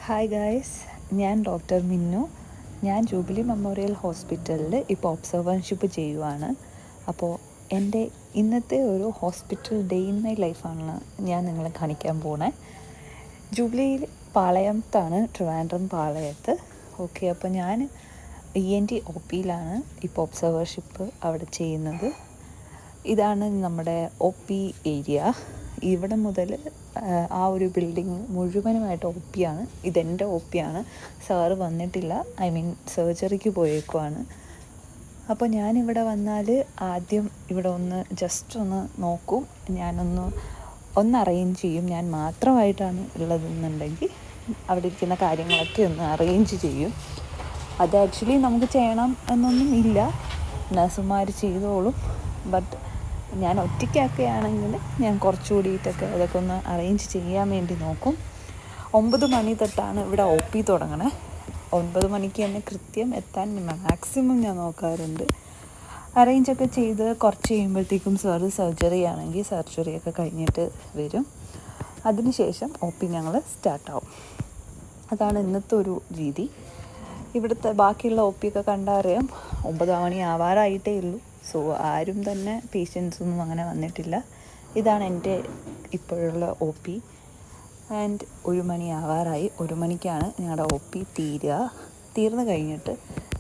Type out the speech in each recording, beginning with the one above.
Hi guys, ഞാൻ doctor മിന്നു. ഞാൻ jubilee memorial ഹോസ്പിറ്റലിൽ ഇപ്പോൾ ഒബ്സർവർഷിപ്പ് ചെയ്യുവാണ്. അപ്പോൾ എൻ്റെ ഇന്നത്തെ ഒരു ഹോസ്പിറ്റൽ ഡേ ഇൻ മൈ ലൈഫാണ് ഞാൻ നിങ്ങളെ കാണിക്കാൻ പോണേ. ജൂബിലിയിൽ പാളയത്താണ്, ട്രിവാൻഡ്രം പാളയത്ത്. ഓക്കെ, അപ്പോൾ ഞാൻ ENT OPയിലാണ് ഇപ്പോൾ ഒബ്സർവർഷിപ്പ് അവിടെ ചെയ്യുന്നത്. ഇതാണ് നമ്മുടെ OP ഏരിയ. ഇവിടെ മുതൽ ആ ഒരു ബിൽഡിങ് മുഴുവനുമായിട്ട് OP ആണ്. ഇതെൻ്റെ OP ആണ്. സാറ് വന്നിട്ടില്ല, സർജറിക്ക് പോയേക്കുവാണ്. അപ്പോൾ ഞാനിവിടെ വന്നാൽ ആദ്യം ഇവിടെ ജസ്റ്റ് ഒന്ന് നോക്കും. ഒന്ന് അറേഞ്ച് ചെയ്യും. ഞാൻ മാത്രമായിട്ടാണ് ഉള്ളതെന്നുണ്ടെങ്കിൽ അവിടെ ഇരിക്കുന്ന കാര്യങ്ങളൊക്കെ ഒന്ന് അറേഞ്ച് ചെയ്യും. അത് ആക്ച്വലി നമുക്ക് ചെയ്യണം എന്നൊന്നും ഇല്ല, നഴ്സുമാർ ചെയ്തോളും. ബട്ട് ഞാൻ ഒറ്റയ്ക്കൊക്കെയാണെങ്കിൽ ഞാൻ കുറച്ചുകൂടിയിട്ടൊക്കെ അതൊക്കെ ഒന്ന് അറേഞ്ച് ചെയ്യാൻ വേണ്ടി നോക്കും. 9 മണി തൊട്ടാണ് ഇവിടെ OP തുടങ്ങണേ. 9 മണിക്ക് തന്നെ കൃത്യം എത്താൻ മാക്സിമം ഞാൻ നോക്കാറുണ്ട്. അറേഞ്ചൊക്കെ ചെയ്ത് കുറച്ച് കഴിയുമ്പോഴത്തേക്കും സർജറി ആണെങ്കിൽ സർജറിയൊക്കെ കഴിഞ്ഞിട്ട് വരും. അതിനുശേഷം OP ഞങ്ങൾ സ്റ്റാർട്ടാവും. അതാണ് ഇന്നത്തെ ഒരു രീതി. ഇവിടുത്തെ ബാക്കിയുള്ള OP ഒക്കെ കണ്ടാൽ അറിയാം, 9 മണി ആവാറായിട്ടേ ഉള്ളൂ. സോ ആരും തന്നെ പേഷ്യൻസൊന്നും അങ്ങനെ വന്നിട്ടില്ല. ഇതാണ് എൻ്റെ ഇപ്പോഴുള്ള OP. ആൻഡ് 1 മണി ആവാറായി. 1 മണിക്കാണ് ഞങ്ങളുടെ OP തീർന്നു കഴിഞ്ഞിട്ട്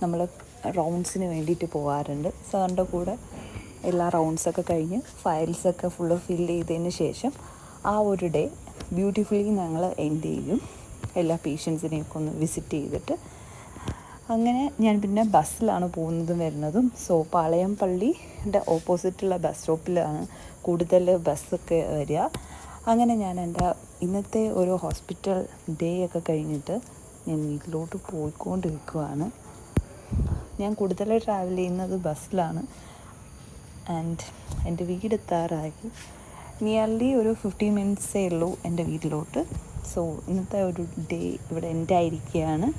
നമ്മൾ റൗണ്ട്സിന് വേണ്ടിയിട്ട് പോകാറുണ്ട്. സാറിൻ്റെ കൂടെ എല്ലാ റൗണ്ട്സൊക്കെ കഴിഞ്ഞ് ഫയൽസൊക്കെ ഫുള്ള് ഫില്ല് ചെയ്തതിന് ശേഷം ആ ഒരു ഡേ ബ്യൂട്ടിഫുള്ളി ഞങ്ങൾ എൻഡ് ചെയ്യും. എല്ലാ പേഷ്യൻസിനെയൊക്കെ ഒന്ന് വിസിറ്റ് ചെയ്തിട്ട് അങ്ങനെ ഞാൻ പിന്നെ ബസ്സിലാണ് പോകുന്നതും വരുന്നതും. സോ പാളയം പള്ളിയുടെ ഓപ്പോസിറ്റുള്ള ബസ് സ്റ്റോപ്പിലാണ് കൂടുതൽ ബസ്സൊക്കെ വരിക. അങ്ങനെ ഞാൻ എൻ്റെ ഇന്നത്തെ ഒരു ഹോസ്പിറ്റൽ ഡേ ഒക്കെ കഴിഞ്ഞിട്ട് ഞാൻ വീട്ടിലോട്ട് പോയിക്കൊണ്ടിരിക്കുകയാണ്. ഞാൻ കൂടുതൽ ട്രാവൽ ചെയ്യുന്നത് ബസ്സിലാണ്. ആൻഡ് എൻ്റെ വീടെത്താറായി. നിയർലി ഒരു 15 മിനിറ്റ്സേ ഉള്ളൂ എൻ്റെ വീട്ടിലോട്ട്. സോ ഇന്നത്തെ ഒരു ഡേ ഇവിടെ എൻ്റെ ആയിരിക്കുകയാണ്.